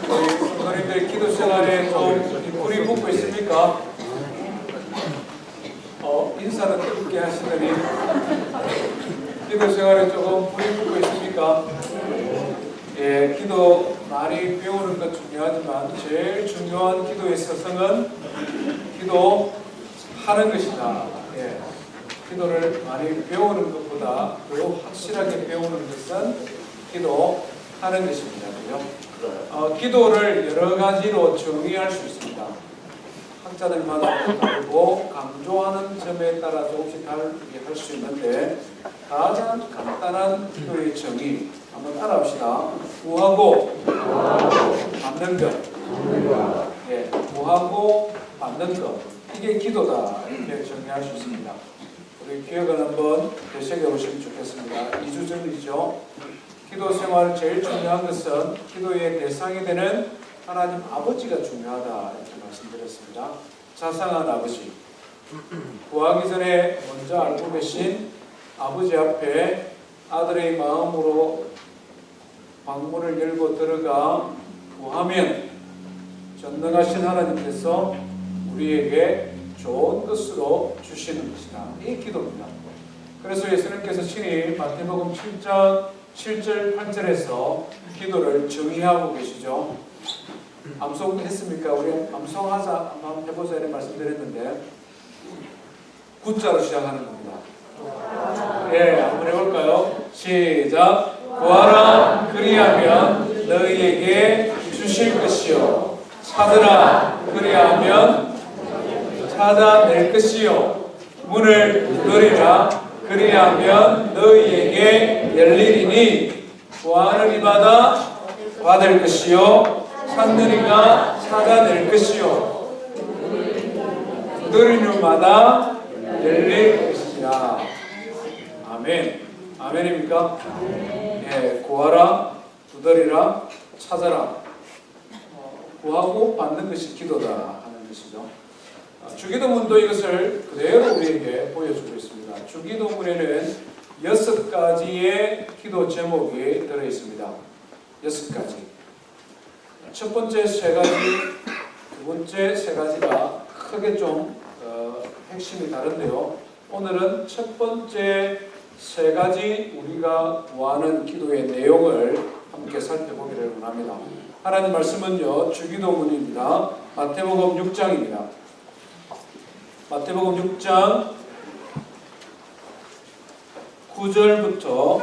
우리 성도님들 기도 생활에 좀 불이 붙고 있습니까? 인사는 뜨겁게 하시더니 기도 생활에 조금 불이 붙고 있습니까? 예, 기도 많이 배우는 것 중요하지만 제일 중요한 기도의 서성은 기도하는 것이다. 예, 기도를 많이 배우는 것보다 더 확실하게 배우는 것은 기도하는 것입니다. 그죠? 기도를 여러 가지로 정의할 수 있습니다. 학자들마다 다르고 강조하는 점에 따라 조금씩 다르게 할 수 있는데 가장 간단한 기도의 정의 한번 따라합시다. 구하고 받는 것. 예, 구하고 받는 것. 이게 기도다. 이렇게 정의할 수 있습니다. 우리 기억을 한번 되새겨 보시면 좋겠습니다. 2주 전이죠. 기도 생활 제일 중요한 것은 기도의 대상이 되는 하나님 아버지가 중요하다 이렇게 말씀드렸습니다. 자상한 아버지, 구하기 전에 먼저 알고 계신 아버지 앞에 아들의 마음으로 방문을 열고 들어가 구하면 전능하신 하나님께서 우리에게 좋은 것으로 주시는 것이다. 이 기도입니다. 그래서 예수님께서 친히 마태복음 7장 7절 8절에서 기도를 정의하고 계시죠. 암송했습니까? 우리 암송하자 한번 해보자 이런 말씀드렸는데 9자로 시작하는 겁니다. 예, 한번 해볼까요? 시작. 구하라 그리하면 너희에게 주실 것이요 찾으라 그리하면 찾아낼 것이요 문을 두드리라 그리하면 너희에게 열리리니 구하는 이마다 받을 것이요 찾는 이가 찾아낼 것이요 두드리는 이마다 열릴 것이야. 아멘. 아멘입니까? 예, 구하라, 두드리라, 찾아라. 구하고 받는 것이 기도다 하는 것이죠. 주기도문도 이것을 그대로 우리에게 보여주고 있습니다. 주기도문에는 6가지의 기도 제목이 들어있습니다. 6가지. 첫 번째 3가지, 두 번째 3가지가 크게 좀 핵심이 다른데요. 오늘은 첫 번째 3가지 우리가 구하는 기도의 내용을 함께 살펴보기를 원합니다. 하나님 말씀은요, 주기도문입니다. 마태복음 6장입니다. 마태복음 6장 9절부터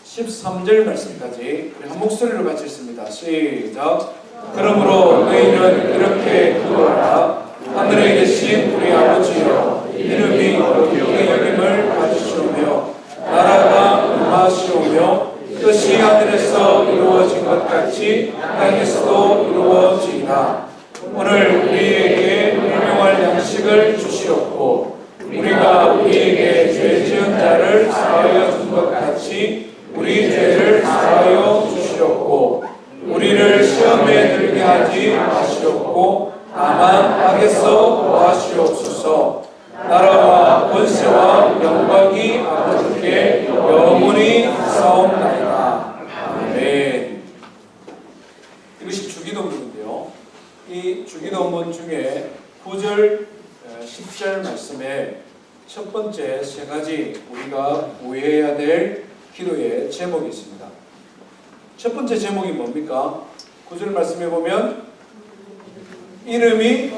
13절 말씀까지 우리 한 목소리로 같이 읽습니다. 시작. 그러므로 너희는 이렇게 기도하라. 하늘에 계신 우리 아버지여, 이름이 거룩히 여김을 받으시오며 나라가 임하시오며 뜻이 하늘에서 이루어진 것 같이 땅에서도 이루어지이다. 오늘 우리에게 일용할 양식을 주시옵고 우리가 우리에게 죄 지은 자를 사하여 준 것 같이 우리 죄를 사하여 주시옵고 우리를 시험에 들게 하지 마시옵고 다만 악에서 구하시옵소서. 나라와 권세와 영광이 아버지께 영원히 사옵나이다. 아멘. 이것이 주기도문인데요. 이 주기도문 중에 9절, 10절 말씀에 첫 번째 3가지 우리가 구해야 될 기도의 제목이 있습니다. 첫 번째 제목이 뭡니까? 9절 말씀에 보면 이름이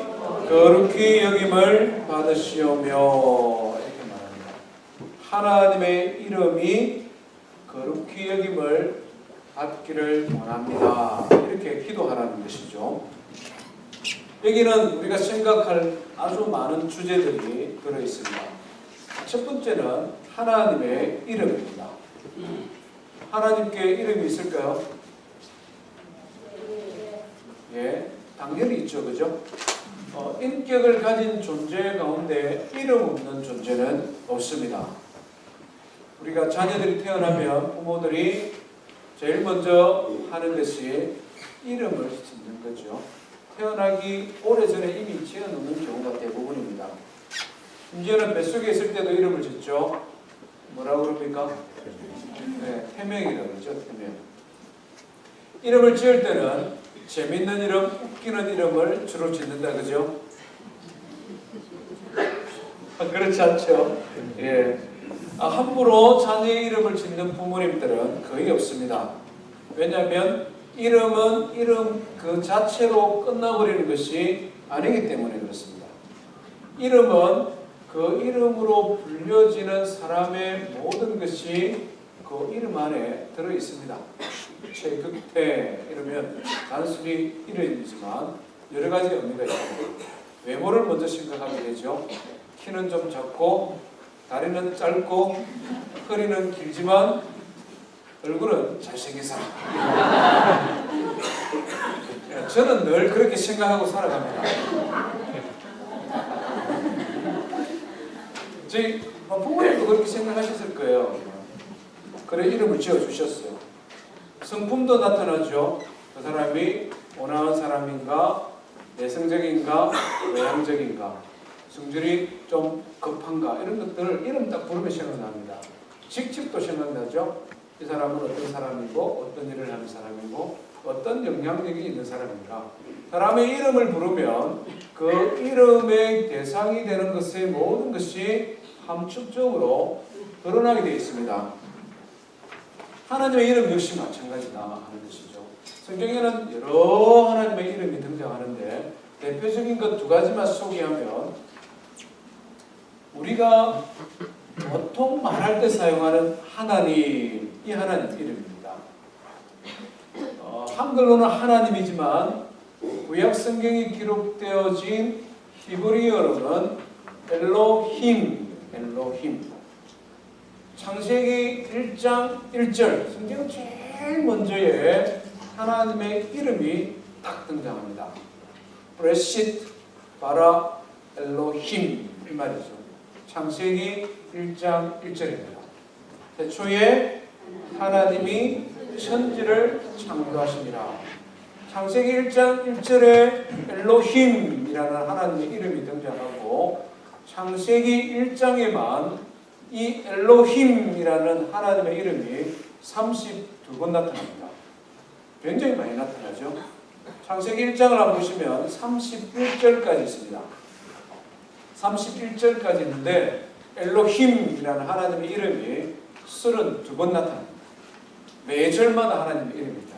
거룩히 여김을 받으시오며 이렇게 말합니다. 하나님의 이름이 거룩히 여김을 받기를 원합니다. 이렇게 기도하라는 것이죠. 여기는 우리가 생각할 아주 많은 주제들이 들어있습니다. 첫 번째는 하나님의 이름입니다. 하나님께 이름이 있을까요? 예, 당연히 있죠. 그죠? 인격을 가진 존재 가운데 이름 없는 존재는 없습니다. 우리가 자녀들이 태어나면 부모들이 제일 먼저 하는 것이 이름을 짓는 거죠. 태어나기 오래전에 이미 지어놓는 경우가 대부분입니다. 심지어는 뱃속에 있을 때도 이름을 짓죠. 뭐라고 그럽니까? 네, 태명이라고 그러죠. 태명. 이름을 지을 때는 재밌는 이름, 웃기는 이름을 주로 짓는다, 그죠? 그렇지 않죠? 예. 함부로 자녀의 이름을 짓는 부모님들은 거의 없습니다. 왜냐하면 이름은 이름 그 자체로 끝나버리는 것이 아니기 때문에 그렇습니다. 이름은 그 이름으로 불려지는 사람의 모든 것이 그 이름 안에 들어 있습니다. 최극태 이러면 단순히 이름이지만 여러 가지 의미가 있습니다. 외모를 먼저 생각하게 되죠. 키는 좀 작고 다리는 짧고 허리는 길지만 얼굴은 잘생긴 사람. 저는 늘 그렇게 생각하고 살아갑니다. 저희 부모님도 그렇게 생각하셨을 거예요. 그래 이름을 지어주셨어요. 성품도 나타나죠. 그 사람이 온화한 사람인가, 내성적인가, 외향적인가, 성질이 좀 급한가, 이런 것들을 이름 딱 부르면 생각납니다. 직책도 생각나죠. 이 사람은 어떤 사람이고 어떤 일을 하는 사람이고 어떤 영향력이 있는 사람인가. 사람의 이름을 부르면 그 이름의 대상이 되는 것의 모든 것이 함축적으로 드러나게 되어 있습니다. 하나님의 이름 역시 마찬가지다 하는 것이죠. 성경에는 여러 하나님의 이름이 등장하는데 대표적인 것 두 가지만 소개하면, 우리가 보통 말할 때 사용하는 하나님, 이 하나님 이름입니다. 한글로는 하나님이지만 구약 성경이 기록되어진 히브리어로는 엘로힘. 창세기 1장 1절, 성경 제일 먼저에 하나님의 이름이 딱 등장합니다. 브레시트 바라 엘로힘, 이 말이죠. 창세기 1장 1절입니다. 태초에 하나님이 천지를 창조하시니라. 창세기 1장 1절에 엘로힘이라는 하나님의 이름이 등장하고 창세기 1장에만 이 엘로힘이라는 하나님의 이름이 32번 나타납니다. 굉장히 많이 나타나죠. 창세기 1장을 한번 보시면 31절까지 있습니다. 31절까지 있는데 엘로힘이라는 하나님의 이름이 32번 나타납니다. 매절마다 하나님의 이름입니다.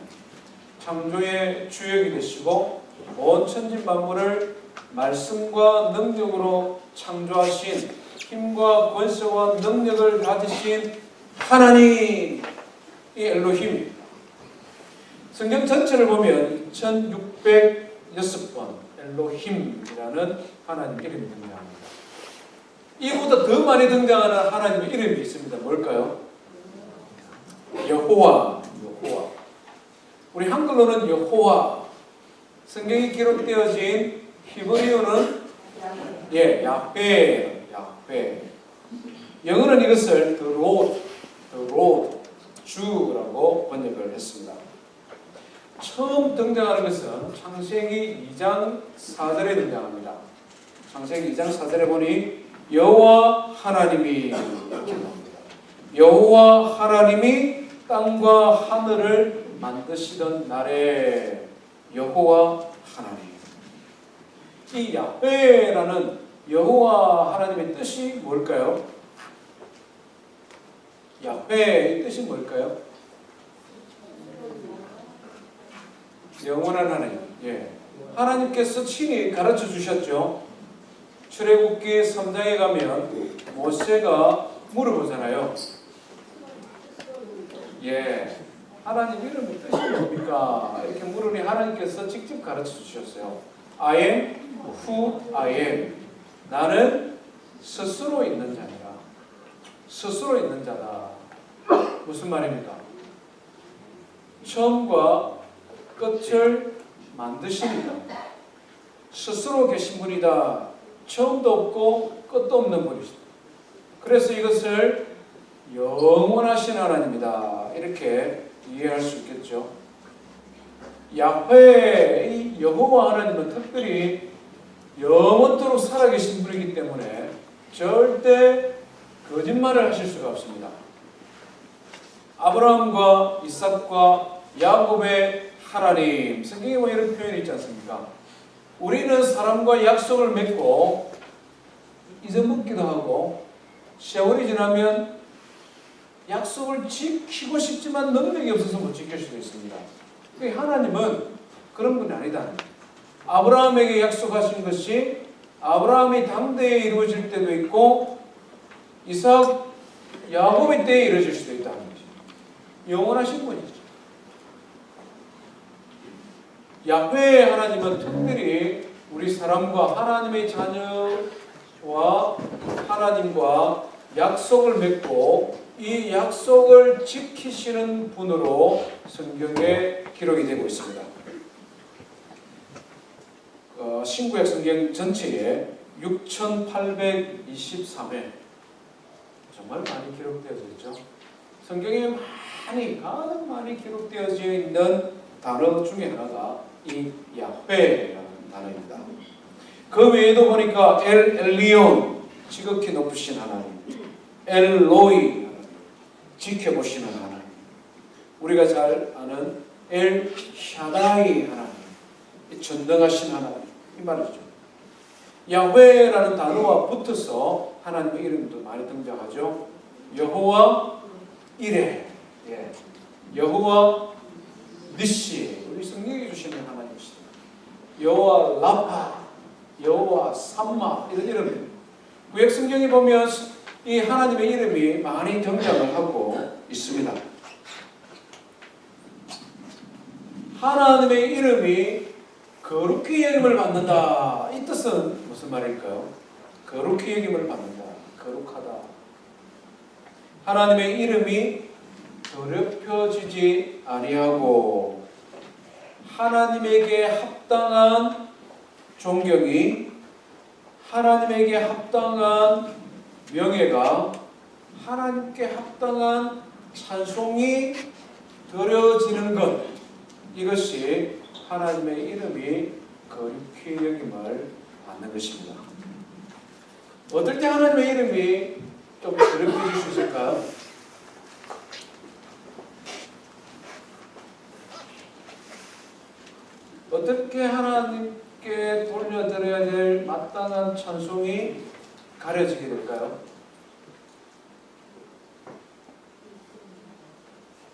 창조의 주역이 되시고 온 천지 만물을 말씀과 능력으로 창조하신, 힘과 권세와 능력을 가지신 하나님, 이 엘로힘입니다. 성경 전체를 보면 1606번 엘로힘이라는 하나님 이름이 등장합니다. 이보다 더 많이 등장하는 하나님의 이름이 있습니다. 뭘까요? 여호와. 우리 한글로는 여호와, 성경이 기록되어진 히브리어는 야훼. 영어는 이것을 the Lord, 주라고 번역을 했습니다. 처음 등장하는 것은 창세기 2장 4절에 등장합니다. 창세기 2장 4절에 보니 여호와 하나님이 이렇게 나옵니다. 여호와 하나님이 땅과 하늘을 만드시던 날에 여호와 하나님. 이 야훼라는 여호와 하나님의 뜻이 뭘까요? 야훼의 뜻이 뭘까요? 영원한 하나님. 하나님께서 친히 가르쳐 주셨죠. 출애굽기 3장에 가면 모세가 물어보잖아요. 하나님 이름의 뜻이 뭡니까? 이렇게 물으니 하나님께서 직접 가르쳐 주셨어요. I am who I am. 나는 스스로 있는 자니라. 스스로 있는 자다. 무슨 말입니까? 처음과 끝을 만드십니다. 스스로 계신 분이다. 처음도 없고 끝도 없는 분이시다. 그래서 이것을 영원하신 하나님이다. 이렇게 이해할 수 있겠죠. 야훼의 여호와 하나님은 특별히 영원토록 살아계신 분이기 때문에 절대 거짓말을 하실 수가 없습니다. 아브라함과 이삭과 야곱의 하나님, 성경에 뭐 이런 표현이 있지 않습니까? 우리는 사람과 약속을 맺고 잊어먹기도 하고 세월이 지나면 약속을 지키고 싶지만 능력이 없어서 못 지킬 수도 있습니다. 하나님은 그런 분이 아니다. 아브라함에게 약속하신 것이 아브라함이 당대에 이루어질 때도 있고 이삭, 야곱의 때에 이루어질 수도 있다는 거죠. 영원하신 분이죠. 야훼 하나님은 특별히 우리 사람과 하나님의 자녀와 하나님과 약속을 맺고 이 약속을 지키시는 분으로 성경에 기록이 되고 있습니다. 신구약 성경 전체에 6,823회 정말 많이 기록되어져 있죠. 성경에 가장 많이 기록되어져 있는 단어 중에 하나가 이 야훼라는 단어입니다. 그 외에도 보니까 엘 엘리온, 지극히 높으신 하나님, 엘로이 하나님, 지켜보시는 하나님, 우리가 잘 아는 엘 샤다이 하나님, 전능하신 하나님, 이 말이죠. 야훼라는 단어와 붙어서 하나님의 이름도 많이 등장하죠. 여호와 이레, 여호와 니시, 우리 성경에 주시는 하나님이시다. 여호와 라파, 여호와 삼마, 이런 이름입니다. 구약 성경에 보면 이 하나님의 이름이 많이 등장을 하고 있습니다. 하나님의 이름이 거룩히 여김을 받는다. 이 뜻은 무슨 말일까요? 거룩히 여김을 받는다. 거룩하다. 하나님의 이름이 더럽혀지지 아니하고 하나님에게 합당한 존경이, 하나님에게 합당한 명예가, 하나님께 합당한 찬송이 드려지는 것, 이것이 하나님의 이름이 거룩히 여김을 받는 것입니다. 어떨 때 하나님의 이름이 좀 더럽혀질 수 있을까요? 어떻게 하나님께 돌려드려야 될 마땅한 찬송이 가려지게 될까요?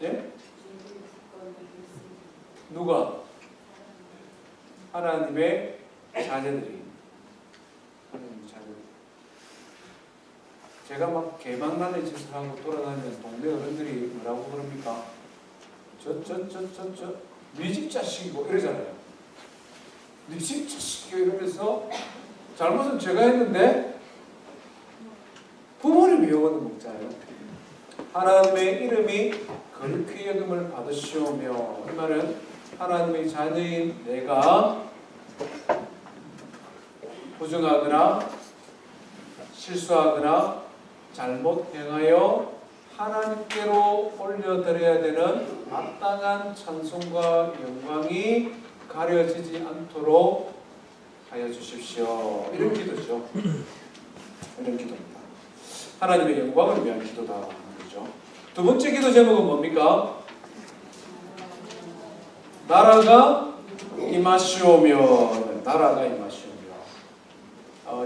예? 누가? 하나님의 자녀들이. 하나님의 자녀들. 제가 막 개망난의 짓을 하고 돌아다니면 동네 어른들이 뭐라고 그럽니까? 네 집 자식이고 이러잖아요. 네 집 자식이고 이러면서 잘못은 제가 했는데 부모님이 욕은 먹잖아요. 하나님의 이름이 거룩히 여김을 받으시오며, 이 말은 하나님의 자녀인 내가 부정하거나 실수하거나 잘못 행하여 하나님께로 올려드려야 되는 마땅한 찬송과 영광이 가려지지 않도록 하여 주십시오. 이런 기도죠. 이런 기도입니다. 하나님의 영광을 위한 기도다 하는 거죠. 두 번째 기도 제목은 뭡니까? 나라가 임하시오며, 나라가 임하시오며.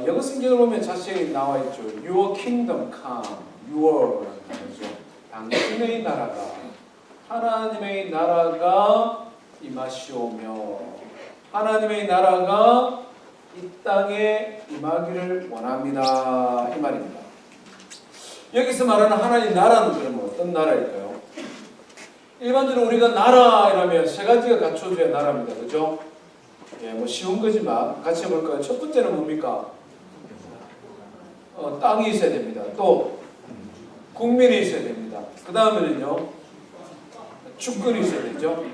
영어 성경을 보면 자세히 나와 있죠. Your kingdom come, your 단어죠. 당신의 나라가, 하나님의 나라가 임하시오며, 하나님의 나라가 이 땅에 임하기를 원합니다. 이 말입니다. 여기서 말하는 하나님 나라는 그러면 어떤 나라일까요? 일반적으로 우리가 나라라면 세 가지가 갖춰져야 나라입니다. 그죠? 예, 뭐 쉬운 거지만 같이 해볼까요? 첫 번째는 뭡니까? 땅이 있어야 됩니다. 또 국민이 있어야 됩니다. 그 다음에는요, 주권이 있어야 되죠.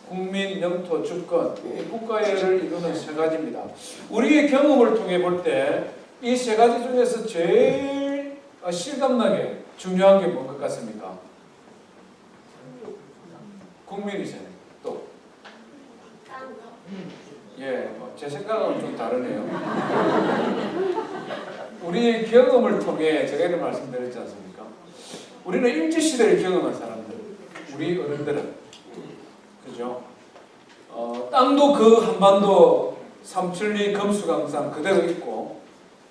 국민, 영토, 주권, 국가를 이루는 세 가지입니다. 우리의 경험을 통해 볼 때 이 세 가지 중에서 제일 실감나게 중요한 게 뭔 것 같습니까? 국민이세요. 또 예, 제 생각은 좀 다르네요. 우리의 경험을 통해 제가 이런 말씀드렸지 않습니까? 우리는 일제시대를 경험한 사람들, 우리 어른들은, 그죠? 땅도 그 한반도 삼천리 금수강산 그대로 있고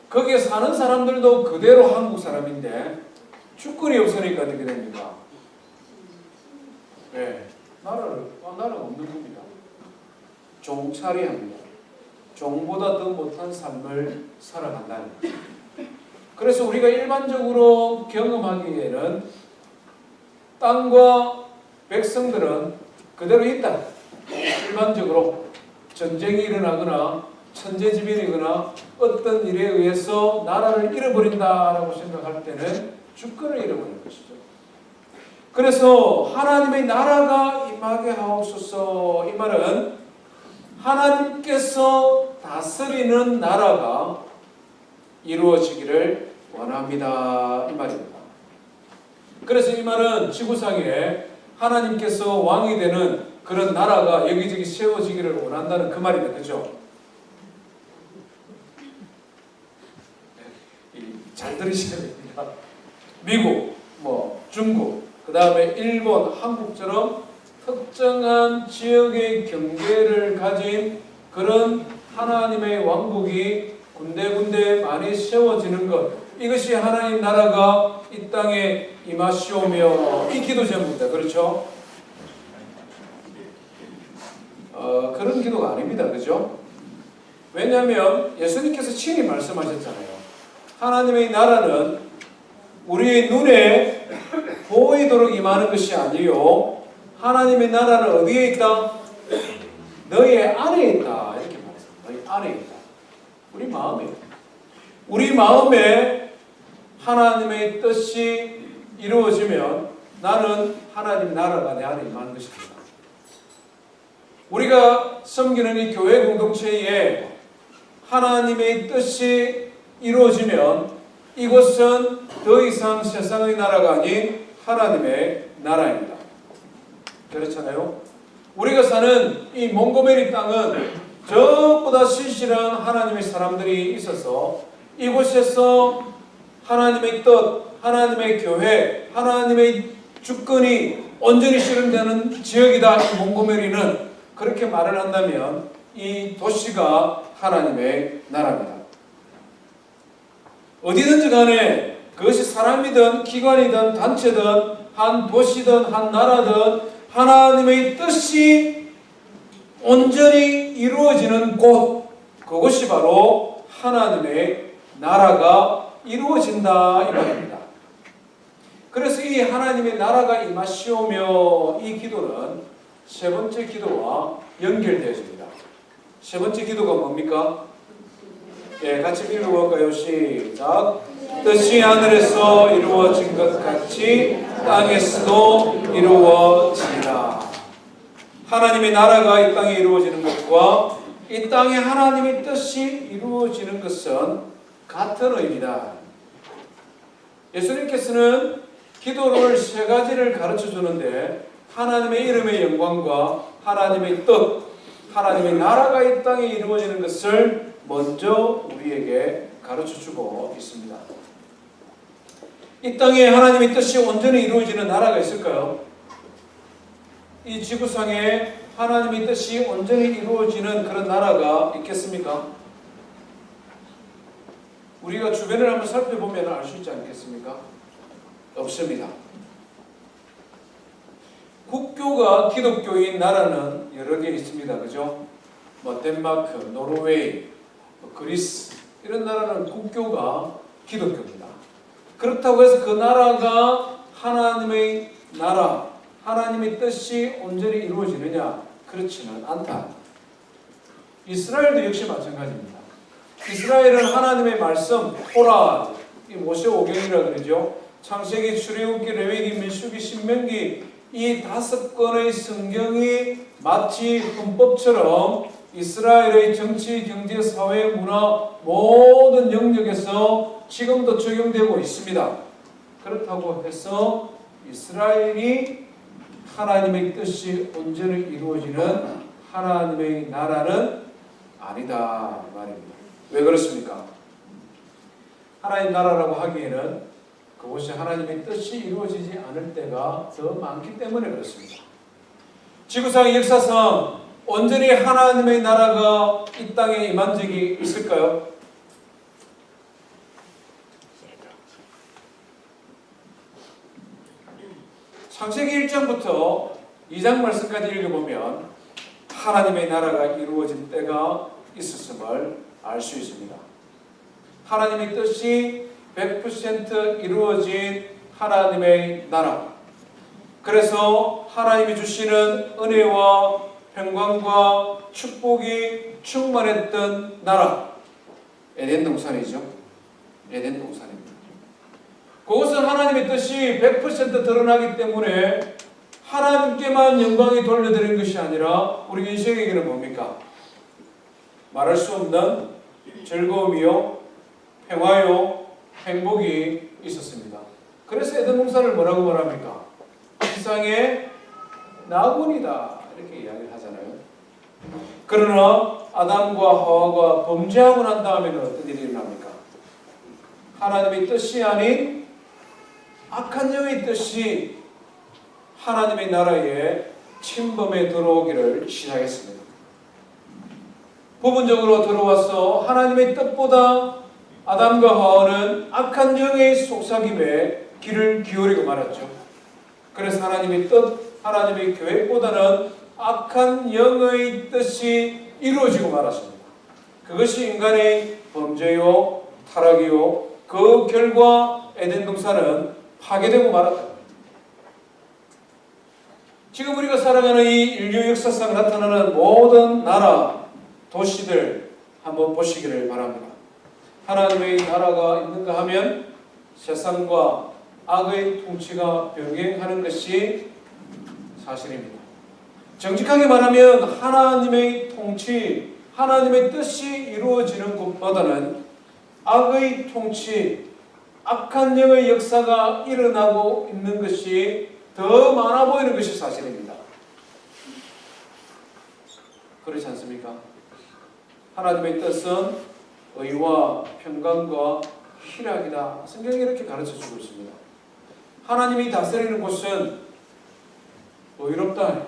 거기에 사는 사람들도 그대로 한국 사람인데 주권이 없으니까 어떻게 됩니까? 네, 나라가 없는 겁니다. 종살이합니다. 종보다 더 못한 삶을 살아간다는 거죠. 그래서 우리가 일반적으로 경험하기에는 땅과 백성들은 그대로 있다. 일반적으로 전쟁이 일어나거나 천재지변이거나 어떤 일에 의해서 나라를 잃어버린다라고 생각할 때는 주권을 잃어버리는 것이죠. 그래서 하나님의 나라가 임하게 하옵소서, 이 말은 하나님께서 다스리는 나라가 이루어지기를 원합니다, 이 말입니다. 그래서 이 말은 지구상에 하나님께서 왕이 되는 그런 나라가 여기저기 세워지기를 원한다는 그 말이다. 그죠? 잘 들으셔야 됩니다. 미국, 중국, 그 다음에 일본, 한국처럼 특정한 지역의 경계를 가진 그런 하나님의 왕국이 군데군데 많이 세워지는 것, 이것이 하나님 나라가 이 땅에 임하시오며 이 기도 제목입니다. 그렇죠? 그런 기도가 아닙니다. 그죠? 왜냐하면 예수님께서 친히 말씀하셨잖아요. 하나님의 나라는 우리의 눈에 보이도록 임하는 것이 아니요, 하나님의 나라는 어디에 있다? 너의 안에 있다. 이렇게 말했습니다. 너희 안에 있다. 우리 마음에. 우리 마음에 하나님의 뜻이 이루어지면 나는 하나님 나라가 내 안에 임하는 것입니다. 우리가 섬기는 이 교회 공동체에 하나님의 뜻이 이루어지면 이곳은 더 이상 세상의 나라가 아닌 하나님의 나라입니다. 그렇잖아요? 우리가 사는 이 몽고메리 땅은 저보다 신실한 하나님의 사람들이 있어서 이곳에서 하나님의 뜻, 하나님의 교회, 하나님의 주권이 온전히 실현되는 지역이다. 이 몽고메리는 그렇게 말을 한다면 이 도시가 하나님의 나라입니다. 어디든지 간에 그것이 사람이든 기관이든 단체든 한 도시든 한 나라든 하나님의 뜻이 온전히 이루어지는 곳, 그것이 바로 하나님의 나라가 이루어진다 이 말입니다. 그래서 이 하나님의 나라가 임하시오며 이 기도는 세 번째 기도와 연결되어집니다. 세 번째 기도가 뭡니까? 예, 같이 읽어볼까요? 시작. 뜻이 하늘에서 이루어진 것 같이 땅에서도 이루어지리라. 하나님의 나라가 이 땅에 이루어지는 것과 이 땅에 하나님의 뜻이 이루어지는 것은 같은 의미다. 예수님께서는 기도를 세 가지를 가르쳐 주는데 하나님의 이름의 영광과 하나님의 뜻, 하나님의 나라가 이 땅에 이루어지는 것을 먼저 우리에게 가르쳐주고 있습니다. 이 땅에 하나님의 뜻이 온전히 이루어지는 나라가 있을까요? 이 지구상에 하나님의 뜻이 온전히 이루어지는 그런 나라가 있겠습니까? 우리가 주변을 한번 살펴보면 알 수 있지 않겠습니까? 없습니다. 국교가 기독교인 나라는 여러 개 있습니다. 그죠? 덴마크, 노르웨이, 그리스 이런 나라는 국교가 기독교입니다. 그렇다고 해서 그 나라가 하나님의 나라, 하나님의 뜻이 온전히 이루어지느냐? 그렇지는 않다. 이스라엘도 역시 마찬가지입니다. 이스라엘은 하나님의 말씀, 토라, 이 모세 오경이라 그러죠. 창세기, 출애굽기, 레위기, 민수기, 신명기 이 5권의 성경이 마치 헌법처럼 이스라엘의 정치, 경제, 사회, 문화 모든 영역에서 지금도 적용되고 있습니다. 그렇다고 해서 이스라엘이 하나님의 뜻이 온전히 이루어지는 하나님의 나라는 아니다 말입니다. 왜 그렇습니까? 하나님 나라라고 하기에는 그곳이 하나님의 뜻이 이루어지지 않을 때가 더 많기 때문에 그렇습니다. 지구상의 역사상 온전히 하나님의 나라가 이 땅에 임한 적이 있을까요? 창세기 1장부터 2장 말씀까지 읽어보면 하나님의 나라가 이루어진 때가 있었음을 알 수 있습니다. 하나님의 뜻이 100% 이루어진 하나님의 나라. 그래서 하나님이 주시는 은혜와 평강과 축복이 충만했던 나라. 에덴 동산이죠. 에덴 동산입니다. 그것은 하나님의 뜻이 100% 드러나기 때문에 하나님께만 영광이 돌려드리는 것이 아니라 우리 인생에게는 뭡니까? 말할 수 없는 즐거움이요, 평화요, 행복이 있었습니다. 그래서 에덴 동산을 뭐라고 말합니까? 세상의 낙원이다 이렇게 이야기를 하잖아요. 그러나 아담과 하와가 범죄하고 난 다음에는 어떤 일이 일어납니까? 하나님의 뜻이 아닌 악한 영의 뜻이 하나님의 나라에 침범에 들어오기를 시작했습니다. 부분적으로 들어와서 하나님의 뜻보다 아담과 하와는 악한 영의 속삭임에 귀를 기울이고 말았죠. 그래서 하나님의 뜻, 하나님의 계획보다는 악한 영의 뜻이 이루어지고 말았습니다. 그것이 인간의 범죄요, 타락이요, 그 결과 에덴 동산은 파괴되고 말았다. 지금 우리가 살아가는 이 인류 역사상 나타나는 모든 나라, 도시들 한번 보시기를 바랍니다. 하나님의 나라가 있는가 하면 세상과 악의 통치가 병행하는 것이 사실입니다. 정직하게 말하면 하나님의 통치, 하나님의 뜻이 이루어지는 것보다는 악의 통치, 악한 영의 역사가 일어나고 있는 것이 더 많아 보이는 것이 사실입니다. 그렇지 않습니까? 하나님의 뜻은 의와 평강과 희락이다. 성경이 이렇게 가르쳐주고 있습니다. 하나님이 다스리는 곳은 의롭다.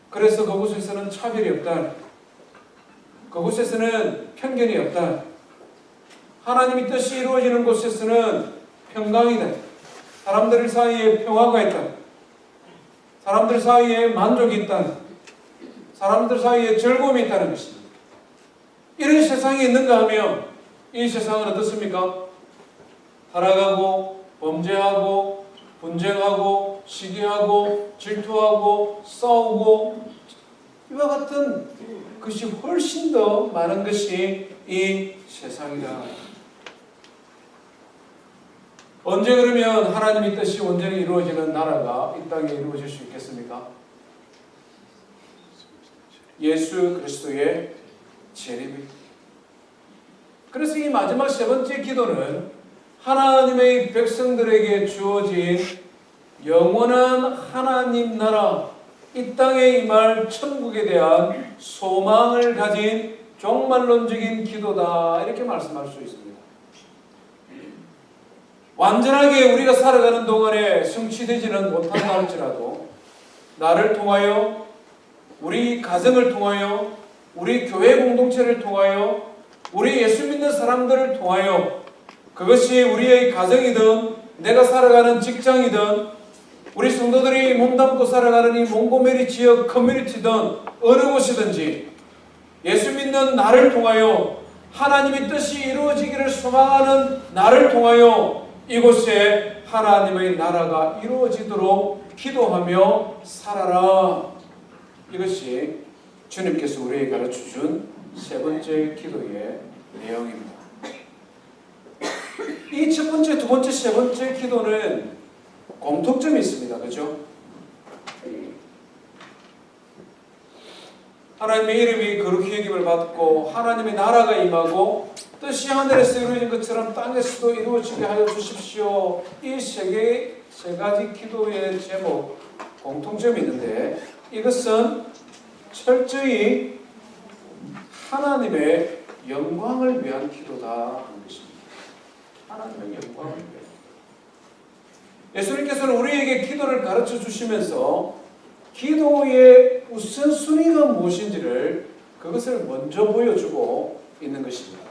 그래서 그곳에서는 차별이 없다. 그곳에서는 편견이 없다. 하나님의 뜻이 이루어지는 곳에서는 평강이다. 사람들 사이에 평화가 있다. 사람들 사이에 만족이 있다. 사람들 사이에 즐거움이 있다는 것입니다. 이런 세상이 있는가 하면 이 세상은 어떻습니까? 타락하고 범죄하고 분쟁하고 시기하고 질투하고 싸우고 이와 같은 것이 훨씬 더 많은 것이 이 세상이다. 언제 그러면 하나님의 뜻이 온전히 이루어지는 나라가 이 땅에 이루어질 수 있겠습니까? 예수 그리스도의 재림입니다. 그래서 이 마지막 세 번째 기도는 하나님의 백성들에게 주어진 영원한 하나님 나라, 이 땅에 임할 천국에 대한 소망을 가진 종말론적인 기도다 이렇게 말씀할 수 있습니다. 완전하게 우리가 살아가는 동안에 성취되지는 못한다 할지라도 나를 통하여, 우리 가정을 통하여, 우리 교회 공동체를 통하여, 우리 예수 믿는 사람들을 통하여, 그것이 우리의 가정이든 내가 살아가는 직장이든 우리 성도들이 몸담고 살아가는 이 몽고메리 지역 커뮤니티든 어느 곳이든지 예수 믿는 나를 통하여, 하나님의 뜻이 이루어지기를 소망하는 나를 통하여 이곳에 하나님의 나라가 이루어지도록 기도하며 살아라. 이것이 주님께서 우리에게 가르쳐준 세 번째 기도의 내용입니다. 이 첫 번째, 두 번째, 세 번째 기도는 공통점이 있습니다. 그렇죠? 하나님의 이름이 거룩히 여김을 받고 하나님의 나라가 임하고 뜻이 하늘에서 이루어진 것처럼 땅에서도 이루어지게 하여 주십시오. 이 세 가지 기도의 제목 공통점이 있는데 이것은 철저히 하나님의 영광을 위한 기도다 하는 것입니다. 하나님의 영광을 위한. 예수님께서는 우리에게 기도를 가르쳐 주시면서 기도의 우선순위가 무엇인지를 그것을 먼저 보여주고 있는 것입니다.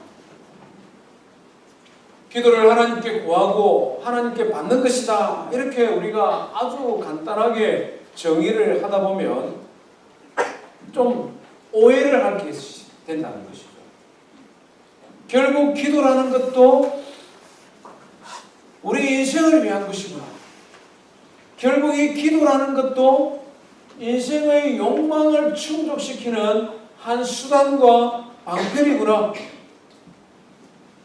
기도를 하나님께 구하고 하나님께 받는 것이다. 이렇게 우리가 아주 간단하게 정의를 하다 보면 좀 오해를 하게 된다는 것이죠. 결국 기도라는 것도 우리 인생을 위한 것이구나. 결국 이 기도라는 것도 인생의 욕망을 충족시키는 한 수단과 방편이구나.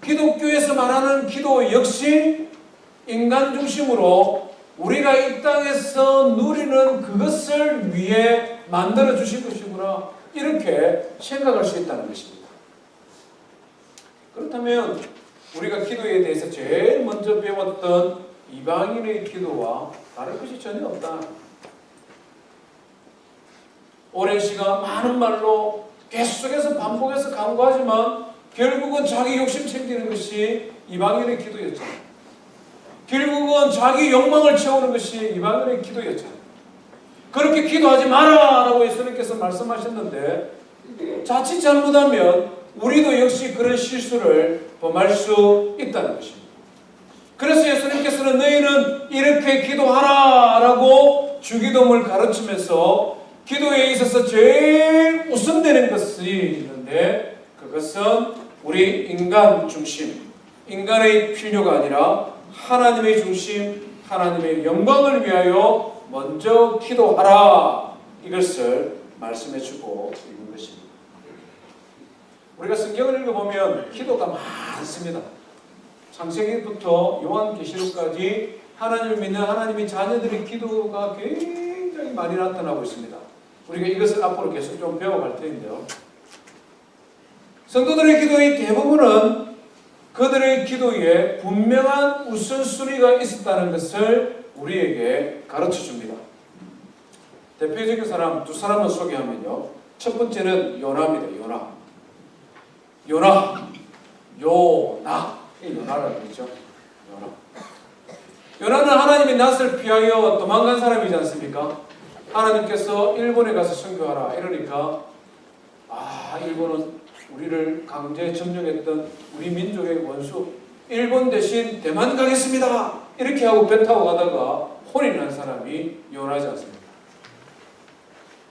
기독교에서 말하는 기도 역시 인간 중심으로 우리가 이 땅에서 누리는 그것을 위해 만들어 주신 것이구나. 이렇게 생각할 수 있다는 것입니다. 그렇다면 우리가 기도에 대해서 제일 먼저 배웠던 이방인의 기도와 다를 것이 전혀 없다. 오랜 시간 많은 말로 계속해서 반복해서 강구하지만 결국은 자기 욕심 챙기는 것이 이방인의 기도였잖아요. 결국은 자기 욕망을 채우는 것이 이방인의 기도였잖아요. 그렇게 기도하지 마라 라고 예수님께서 말씀하셨는데 자칫 잘못하면 우리도 역시 그런 실수를 범할 수 있다는 것입니다. 그래서 예수님께서는 너희는 이렇게 기도하라 라고 주기도문을 가르치면서 기도에 있어서 제일 우선되는 것이 있는데 그것은 우리 인간 중심, 인간의 필요가 아니라 하나님의 중심, 하나님의 영광을 위하여 먼저 기도하라. 이것을 말씀해주고 있는 것입니다. 우리가 성경을 읽어보면 기도가 많습니다. 창세기부터 요한계시록까지 하나님을 믿는 하나님의 자녀들의 기도가 굉장히 많이 나타나고 있습니다. 우리가 이것을 앞으로 계속 좀 배워갈 텐데요. 성도들의 기도의 대부분은 그들의 기도에 분명한 우선순위가 있었다는 것을 우리에게 가르쳐줍니다. 대표적인 사람 두 사람을 소개하면요. 첫 번째는 요나입니다. 요나. 요나라고 그러죠. 요나는 하나님의 낯을 피하여 도망간 사람이지 않습니까? 하나님께서 일본에 가서 선교하라 이러니까 일본은 우리를 강제 점령했던 우리 민족의 원수, 일본 대신 대만 가겠습니다 이렇게 하고 배 타고 가다가 혼이 난 사람이 요나지 않습니까?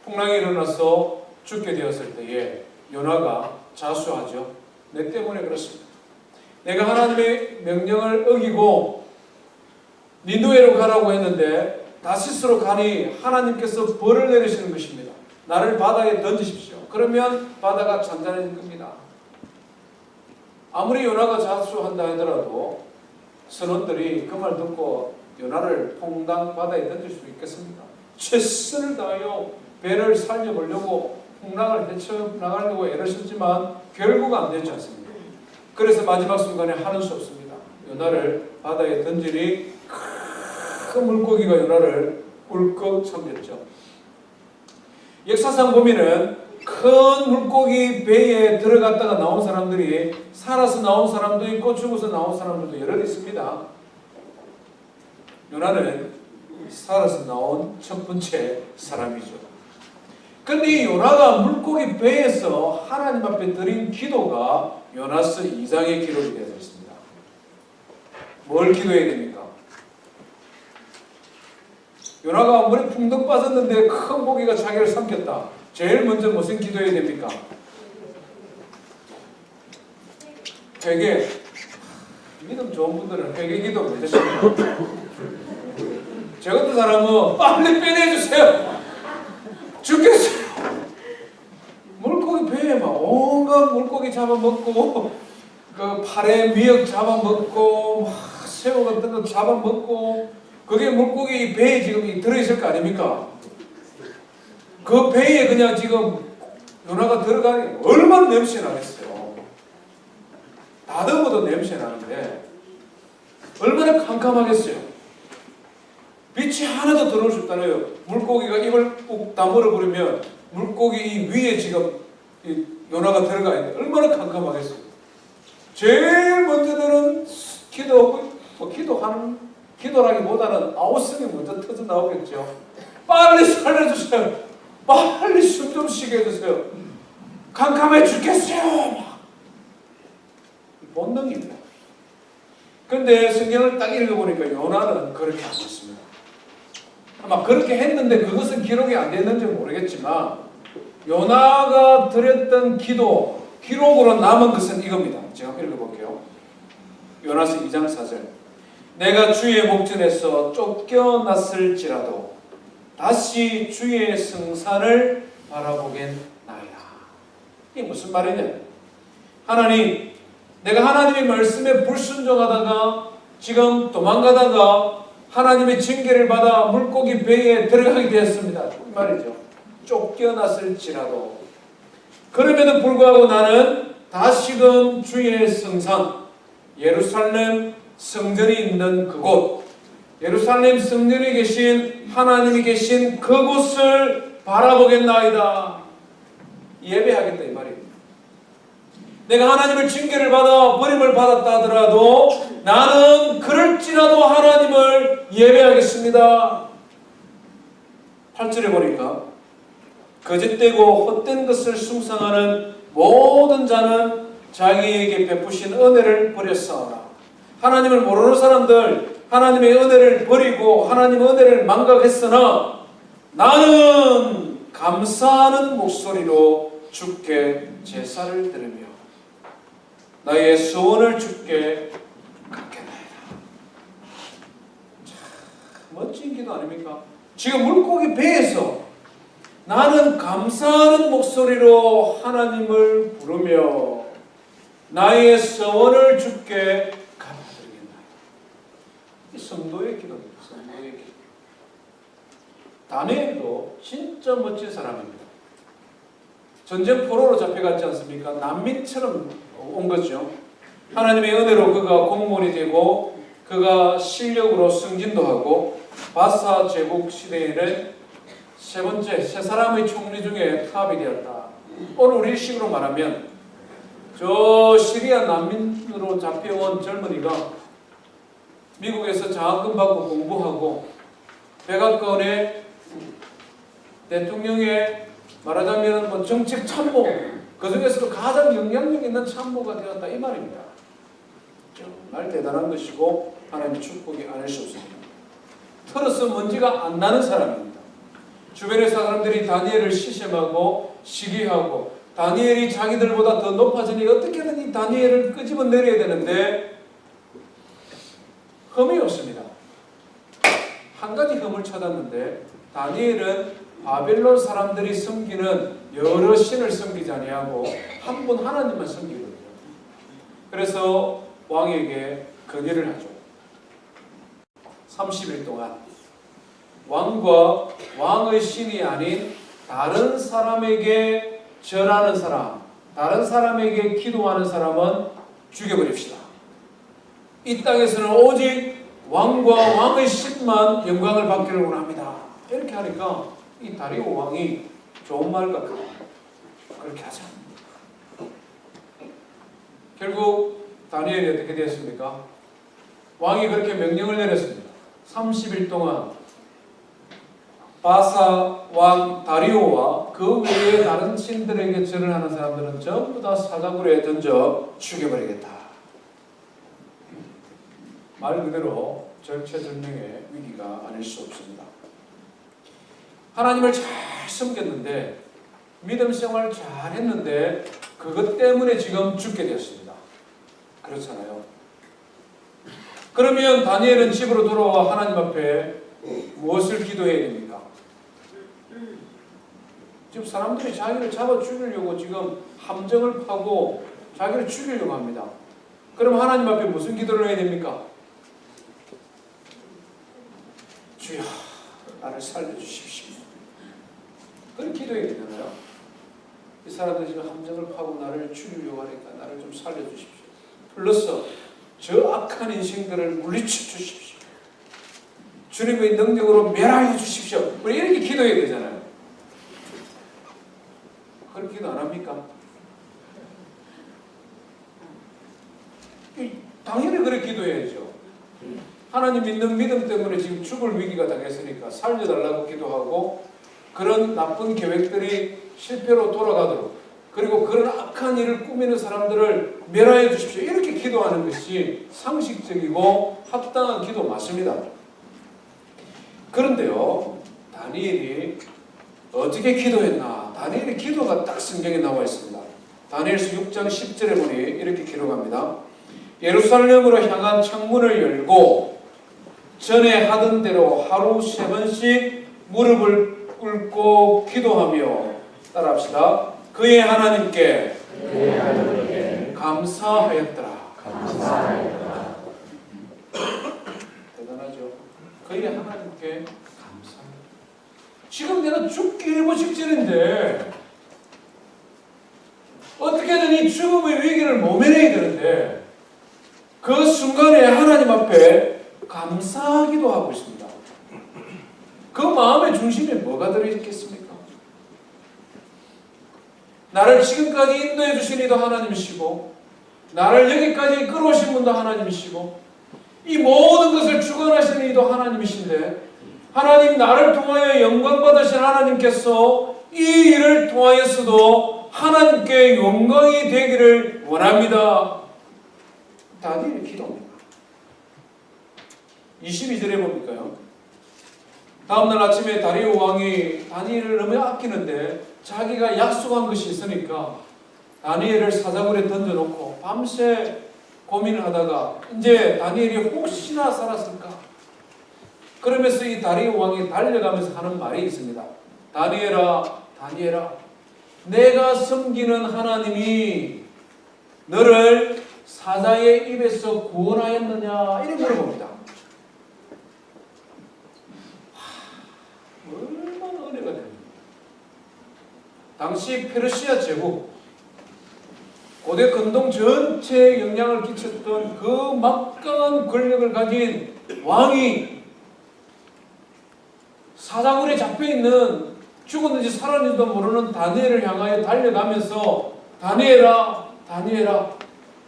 풍랑이 일어나서 죽게 되었을 때에 요나가 자수하죠. 내 때문에 그렇습니다. 내가 하나님의 명령을 어기고 니누에로 가라고 했는데 다시스로 가니 하나님께서 벌을 내리시는 것입니다. 나를 바다에 던지십시오. 그러면 바다가 잔잔해질 겁니다. 아무리 요나가 자수한다 하더라도 선원들이 그 말 듣고 요나를 퐁당 바다에 던질 수 있겠습니까? 최선을 다하여 배를 살려보려고 풍랑을 헤쳐나가려고 애를 썼지만 결국 안 되지 않습니까? 그래서 마지막 순간에 하는 수 없습니다. 요나를 바다에 던지니 큰 물고기가 요나를 울컥 삼켰죠. 역사상 보면은 큰 물고기 배에 들어갔다가 나온 사람들이 살아서 나온 사람도 있고 죽어서 나온 사람들도 여러 있습니다. 요나는 살아서 나온 첫 번째 사람이죠. 근데 이 요나가 물고기 배에서 하나님 앞에 드린 기도가 요나서 2장에 기록이 되어 있습니다. 뭘 기도해야 됩니까? 요나가 물에 풍덩 빠졌는데 큰 고기가 자기를 삼켰다. 제일 먼저 무슨 기도해야 됩니까? 회개. 믿음 좋은 분들은 회개 기도 못하십니다. 저 같은 사람은 빨리 빼내주세요. 죽겠어요. 물고기 배에 막 온갖 물고기 잡아먹고 그 팔에 미역 잡아먹고 막 새우 같은 거 잡아먹고 그게 물고기 배에 지금 들어있을 거 아닙니까? 그 배에 그냥 지금 요나가 들어가니 얼마나 냄새 나겠어요. 다듬어도 냄새 나는데 얼마나 캄캄하겠어요. 빛이 하나도 들어올 수 없잖아요. 물고기가 입을 꾹 다물어 버리면 물고기 이 위에 지금 이 요나가 들어가 있는데 얼마나 캄캄하겠어요. 제일 먼저들은 기도라기보다는 아우성이 먼저 터져 나오겠죠. 빨리 살려주세요. 빨리 숨 좀 쉬게 해주세요. 캄캄해 죽겠어요. 막. 본능입니다. 그런데 성경을 딱 읽어보니까 요나는 그렇게 안 했습니다. 아마 그렇게 했는데 그것은 기록이 안 됐는지 모르겠지만 요나가 드렸던 기록으로 남은 것은 이겁니다. 제가 읽어볼게요. 요나서 2장 4절. 내가 주의 목전에서 쫓겨났을지라도 다시 주의 성산을 바라보겠나이다. 이게 무슨 말이냐? 하나님, 내가 하나님의 말씀에 불순종하다가 지금 도망가다가 하나님의 징계를 받아 물고기 배에 들어가게 되었습니다. 이 말이죠. 쫓겨났을지라도. 그럼에도 불구하고 나는 다시금 주의 성산, 예루살렘 성전이 있는 그곳, 예루살렘 성전에 계신 하나님이 계신 그곳을 바라보겠나이다. 예배하겠다 이 말입니다. 내가 하나님을 징계를 받아 버림을 받았다 하더라도 나는 그럴지라도 하나님을 예배하겠습니다. 8절에 보니까 거짓되고 헛된 것을 숭상하는 모든 자는 자기에게 베푸신 은혜를 버렸사오나. 하나님을 모르는 사람들 하나님의 은혜를 버리고 하나님의 은혜를 망각했으나 나는 감사하는 목소리로 주께 제사를 드리며 나의 소원을 주께 갚겠나이다. 참 멋진 기도 아닙니까? 지금 물고기 배에서 나는 감사하는 목소리로 하나님을 부르며 나의 소원을 주께 갚아드리겠나이다. 이 성도의 기도입니다. 성도의 기도. 다니엘도 진짜 멋진 사람입니다. 전쟁 포로로 잡혀갔지 않습니까? 난민처럼 온 거죠. 하나님의 은혜로 그가 공무원이 되고 그가 실력으로 승진도 하고 바사 제국 시대에는 세 사람의 총리 중에 탑이 되었다. 오늘 우리 식으로 말하면 저 시리아 난민으로 잡혀온 젊은이가 미국에서 장학금 받고 공부하고 백악관의 대통령의 말하자면 뭐 정책 참모, 그 중에서도 가장 영향력 있는 참모가 되었다 이 말입니다. 정말 대단한 것이고 하나님의 축복이 아닐 수 없습니다. 털어서 먼지가 안 나는 사람입니다. 주변의 사람들이 다니엘을 시샘하고 시기하고 다니엘이 자기들보다 더 높아지니 어떻게든 이 다니엘을 끄집어 내려야 되는데 흠이 없습니다. 한 가지 흠을 찾았는데 다니엘은 바벨론 사람들이 섬기는 여러 신을 섬기지 아니하고 한 분 하나님만 섬기거든요. 그래서 왕에게 건의를 하죠. 30일 동안 왕과 왕의 신이 아닌 다른 사람에게 절하는 사람, 다른 사람에게 기도하는 사람은 죽여버립시다. 이 땅에서는 오직 왕과 왕의 신만 영광을 받기를 원합니다. 이렇게 하니까 이 다리오 왕이 좋은 말 같아요. 그렇게 하자. 결국 다니엘이 어떻게 되었습니까? 왕이 그렇게 명령을 내렸습니다. 30일 동안 바사 왕 다리오와 그 외에 다른 신들에게 절을 하는 사람들은 전부 다 사자굴에 던져 죽여버리겠다. 말 그대로 절체절명의 위기가 아닐 수 없습니다. 하나님을 잘 섬겼는데 믿음 생활 잘 했는데 그것 때문에 지금 죽게 되었습니다. 그렇잖아요. 그러면 다니엘은 집으로 돌아와 하나님 앞에 무엇을 기도해야 됩니까? 지금 사람들이 자기를 잡아 죽이려고 지금 함정을 파고 자기를 죽이려고 합니다. 그럼 하나님 앞에 무슨 기도를 해야 됩니까? 주여 나를 살려주십시오. 그런 기도해야 되잖아요. 이 사람들이 지금 함정을 파고 나를 죽이려고 하니까 나를 좀 살려주십시오. 플러스 저 악한 인생들을 물리쳐 주십시오. 주님의 능력으로 멸하여 주십시오. 우리 이렇게 기도해야 되잖아요. 그런 기도 안 합니까? 당연히 그렇게 기도해야죠. 하나님 믿는 믿음 때문에 지금 죽을 위기가 당했으니까 살려달라고 기도하고 그런 나쁜 계획들이 실패로 돌아가도록, 그리고 그런 악한 일을 꾸미는 사람들을 멸하여 주십시오. 이렇게 기도하는 것이 상식적이고 합당한 기도 맞습니다. 그런데요, 다니엘이 어떻게 기도했나? 다니엘의 기도가 딱 성경에 나와 있습니다. 다니엘서 6장 10절에 보니 이렇게 기록합니다. 예루살렘으로 향한 창문을 열고 전에 하던 대로 하루 3번씩 무릎을 꿇고 기도하며, 따라합시다. 그의 하나님께 감사하였더라. 대단하죠. 그의 하나님께 감사합니다. 지금 내가 죽기 일보 직전인데 어떻게든 이 죽음의 위기를 모면해야 되는데 그 순간에 하나님 앞에 감사하기도 하고 있습니다. 그 마음의 중심에 뭐가 들어있겠습니까? 나를 지금까지 인도해 주신 이도 하나님이시고, 나를 여기까지 끌어오신 분도 하나님이시고, 이 모든 것을 주관하시는 이도 하나님이신데, 하나님, 나를 통하여 영광 받으신 하나님께서 이 일을 통하여서도 하나님께 영광이 되기를 원합니다. 다니엘의 기도입니다. 22절에 보니까요, 다음날 아침에 다리오 왕이 다니엘을 너무 아끼는데 자기가 약속한 것이 있으니까 다니엘을 사자굴에 던져놓고 밤새 고민을 하다가 이제 다니엘이 혹시나 살았을까? 그러면서 이 다리오 왕이 달려가면서 하는 말이 있습니다. 다니엘아, 다니엘아, 내가 섬기는 하나님이 너를 사자의 입에서 구원하였느냐? 이렇게 물어봅니다. 얼마나 은혜가 됩니까? 당시 페르시아 제국, 고대 근동 전체에 영향을 끼쳤던 그 막강한 권력을 가진 왕이 사자굴에 잡혀있는, 죽었는지 살았는지도 모르는 다니엘을 향하여 달려가면서 다니엘아, 다니엘아,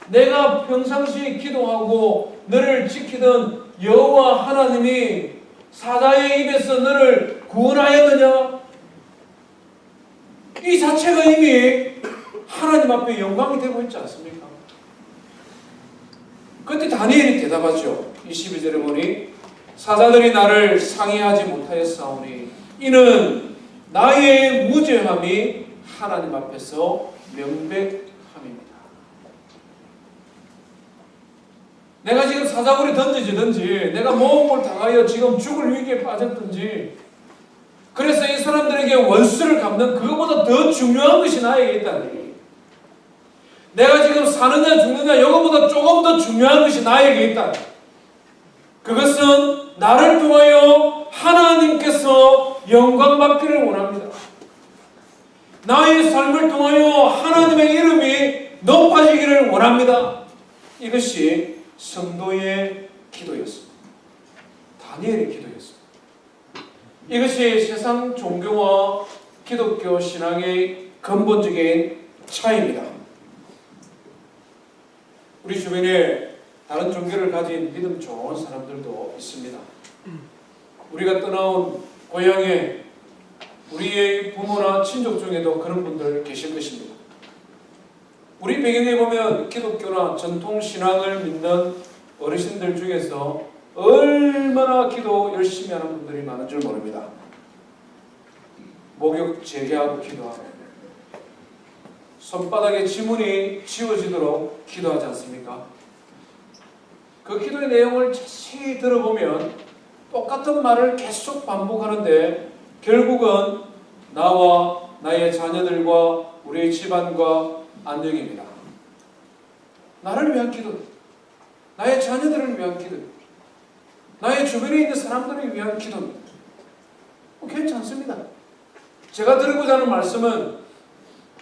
내가 평상시 기도하고 너를 지키던 여호와 하나님이 사자의 입에서 너를 구원하였느냐? 이 자체가 이미 하나님 앞에 영광이 되고 있지 않습니까? 그때 다니엘이 대답하죠. 22절에 보니 사자들이 나를 상해하지 못하였사오니 이는 나의 무죄함이 하나님 앞에서 명백함입니다. 내가 지금 사자굴에 던져지든지 내가 모험을 당하여 지금 죽을 위기에 빠졌든지, 그래서 이 사람들에게 원수를 갚는 그것보다 더 중요한 것이 나에게 있다는 얘기예요. 내가 지금 사느냐 죽느냐 이거보다 조금 더 중요한 것이 나에게 있다. 그것은 나를 통하여 하나님께서 영광 받기를 원합니다. 나의 삶을 통하여 하나님의 이름이 높아지기를 원합니다. 이것이 성도의 기도였습니다. 다니엘의 기도였습니다. 이것이 세상 종교와 기독교 신앙의 근본적인 차이입니다. 우리 주변에 다른 종교를 가진 믿음 좋은 사람들도 있습니다. 우리가 떠나온 고향에 우리의 부모나 친족 중에도 그런 분들 계실 것입니다. 우리 배경에 보면 기독교나 전통신앙을 믿는 어르신들 중에서 얼마나 기도 열심히 하는 분들이 많은 줄 모릅니다. 목욕 재개하고 기도하고 손바닥에 지문이 지워지도록 기도하지 않습니까? 그 기도의 내용을 자세히 들어보면 똑같은 말을 계속 반복하는데 결국은 나와 나의 자녀들과 우리의 집안과 안녕입니다. 나를 위한 기도, 나의 자녀들을 위한 기도, 나의 주변에 있는 사람들을 위한 기도입니다. 괜찮습니다. 제가 드리고자 하는 말씀은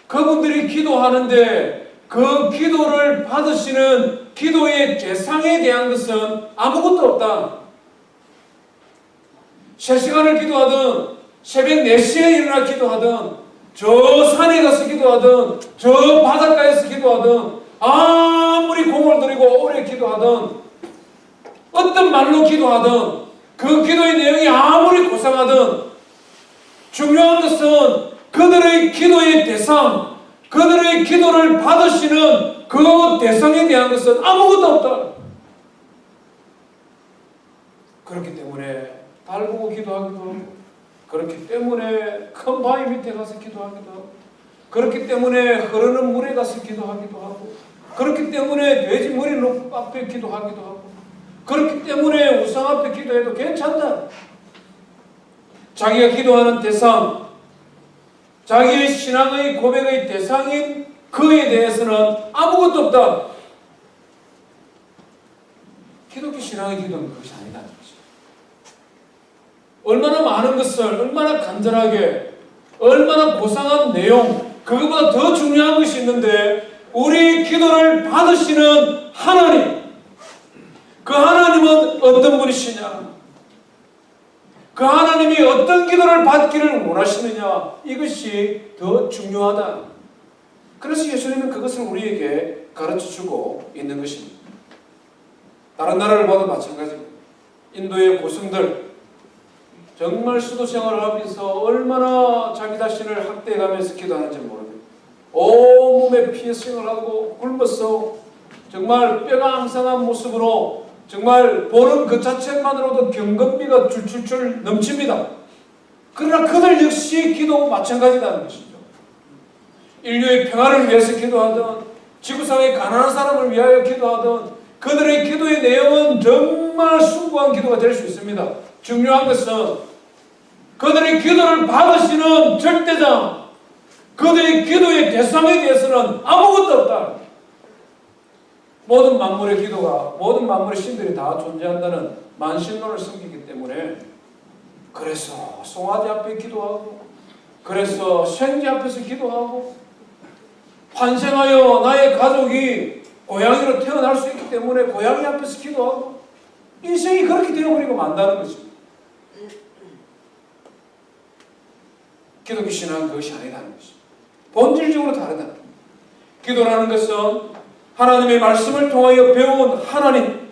그분들이 기도하는데 그 기도를 받으시는 기도의 대상에 대한 것은 아무것도 없다. 실시간을 기도하든 새벽 4시에 일어나 기도하든 저 산에 가서 기도하든 저 바닷가에서 기도하든 아무리 공을 들이고 오래 기도하든 어떤 말로 기도하든 그 기도의 내용이 아무리 고상하든 중요한 것은 그들의 기도의 대상, 그들의 기도를 받으시는 그 대상에 대한 것은 아무것도 없다. 그렇기 때문에 달 보고 기도하기도 하고, 그렇기 때문에 큰 바위 밑에 가서 기도하기도 하고, 그렇기 때문에 흐르는 물에 가서 기도하기도 하고, 그렇기 때문에 돼지 머리 앞에 기도하기도 하고, 그렇기 때문에 우상 앞에 기도해도 괜찮다. 자기가 기도하는 대상, 자기의 신앙의 고백의 대상인 그에 대해서는 아무것도 없다. 기독교 신앙의 기도는 그것이 아니다는 거죠. 얼마나 많은 것을, 얼마나 간절하게, 얼마나 고상한 내용, 그것보다 더 중요한 것이 있는데, 우리 기도를 받으시는 하나님, 그 하나님은 어떤 분이시냐? 그 하나님이 어떤 기도를 받기를 원하시느냐? 이것이 더 중요하다. 그래서 예수님은 그것을 우리에게 가르쳐주고 있는 것입니다. 다른 나라를 봐도 마찬가지입니다. 인도의 고승들, 정말 수도 생활을 하면서 얼마나 자기 자신을 학대해가면서 기도하는지 모릅니다. 온몸에 피해성을 하고 굶어서 정말 뼈가 앙상한 모습으로 정말 보는 그 자체만으로도 경건비가 줄줄줄 넘칩니다. 그러나 그들 역시 기도 마찬가지라는 것이죠. 인류의 평화를 위해서 기도하던, 지구상의 가난한 사람을 위하여 기도하던 그들의 기도의 내용은 정말 숭고한 기도가 될 수 있습니다. 중요한 것은 그들의 기도를 받으시는 절대장, 그들의 기도의 대상에 대해서는 아무것도 없다. 모든 만물의 기도가, 모든 만물의 신들이 다 존재한다는 만신론을 섬기기 때문에, 그래서 송아지 앞에 기도하고, 그래서 생쥐 앞에서 기도하고, 환생하여 나의 가족이 고양이로 태어날 수 있기 때문에 고양이 앞에서 기도하고, 인생이 그렇게 되어버리고 만다는 것입니다. 기독교 신앙은 그것이 아니라는 것입니다. 본질적으로 다르다. 기도라는 것은 하나님의 말씀을 통하여 배운 하나님,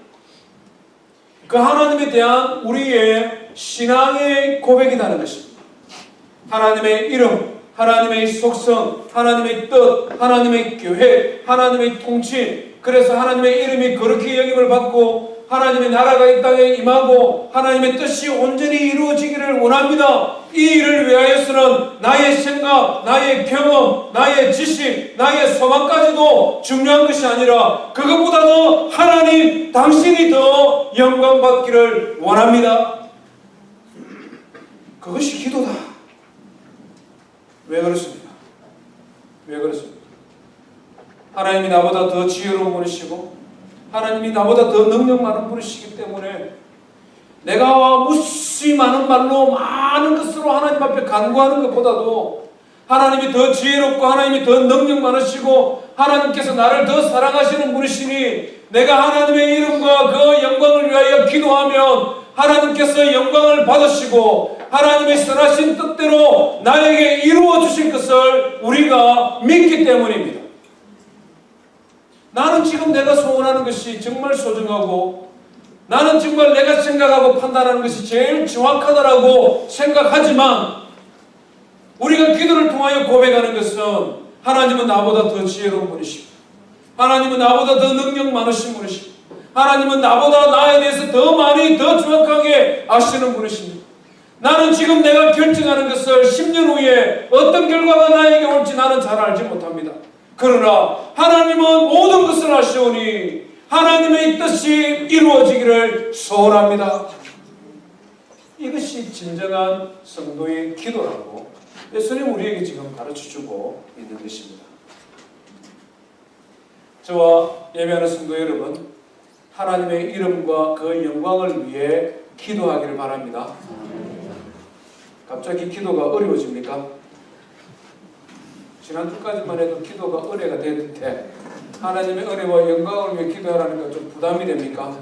그 하나님에 대한 우리의 신앙의 고백이라는 것입니다. 하나님의 이름, 하나님의 속성, 하나님의 뜻, 하나님의 계획, 하나님의 통치, 그래서 하나님의 이름이 거룩히 여김을 받고 하나님의 나라가 이 땅에 임하고 하나님의 뜻이 온전히 이루어지기를 원합니다. 이 일을 위하여서는 나의 생각, 나의 경험, 나의 지식, 나의 소망까지도 중요한 것이 아니라 그것보다도 하나님 당신이 더 영광받기를 원합니다. 그것이 기도다. 왜 그렇습니까? 왜 그렇습니까? 하나님이 나보다 더 지혜로운 분이시고 하나님이 나보다 더 능력 많은 분이시기 때문에 내가 무수히 많은 말로 많은 것으로 하나님 앞에 간구하는 것보다도 하나님이 더 지혜롭고 하나님이 더 능력 많으시고 하나님께서 나를 더 사랑하시는 분이시니 내가 하나님의 이름과 그 영광을 위하여 기도하면 하나님께서 영광을 받으시고 하나님의 선하신 뜻대로 나에게 이루어 주실 것을 우리가 믿기 때문입니다. 나는 지금 내가 소원하는 것이 정말 소중하고 나는 정말 내가 생각하고 판단하는 것이 제일 정확하다라고 생각하지만 우리가 기도를 통하여 고백하는 것은 하나님은 나보다 더 지혜로운 분이시고 하나님은 나보다 더 능력 많으신 분이시고 하나님은 나보다 나에 대해서 더 많이 더 정확하게 아시는 분이십니다. 나는 지금 내가 결정하는 것을 10년 후에 어떤 결과가 나에게 올지 나는 잘 알지 못합니다. 그러나 하나님은 모든 것을 아시오니 하나님의 뜻이 이루어지기를 소원합니다. 이것이 진정한 성도의 기도라고 예수님 우리에게 지금 가르쳐주고 있는 것입니다. 저와 예배하는 성도 여러분, 하나님의 이름과 그 영광을 위해 기도하기를 바랍니다. 갑자기 기도가 어려워집니까? 지난주까지만 해도 기도가 은혜가 되는데 하나님의 은혜와 영광을 위해 기도하라는 건 좀 부담이 됩니까?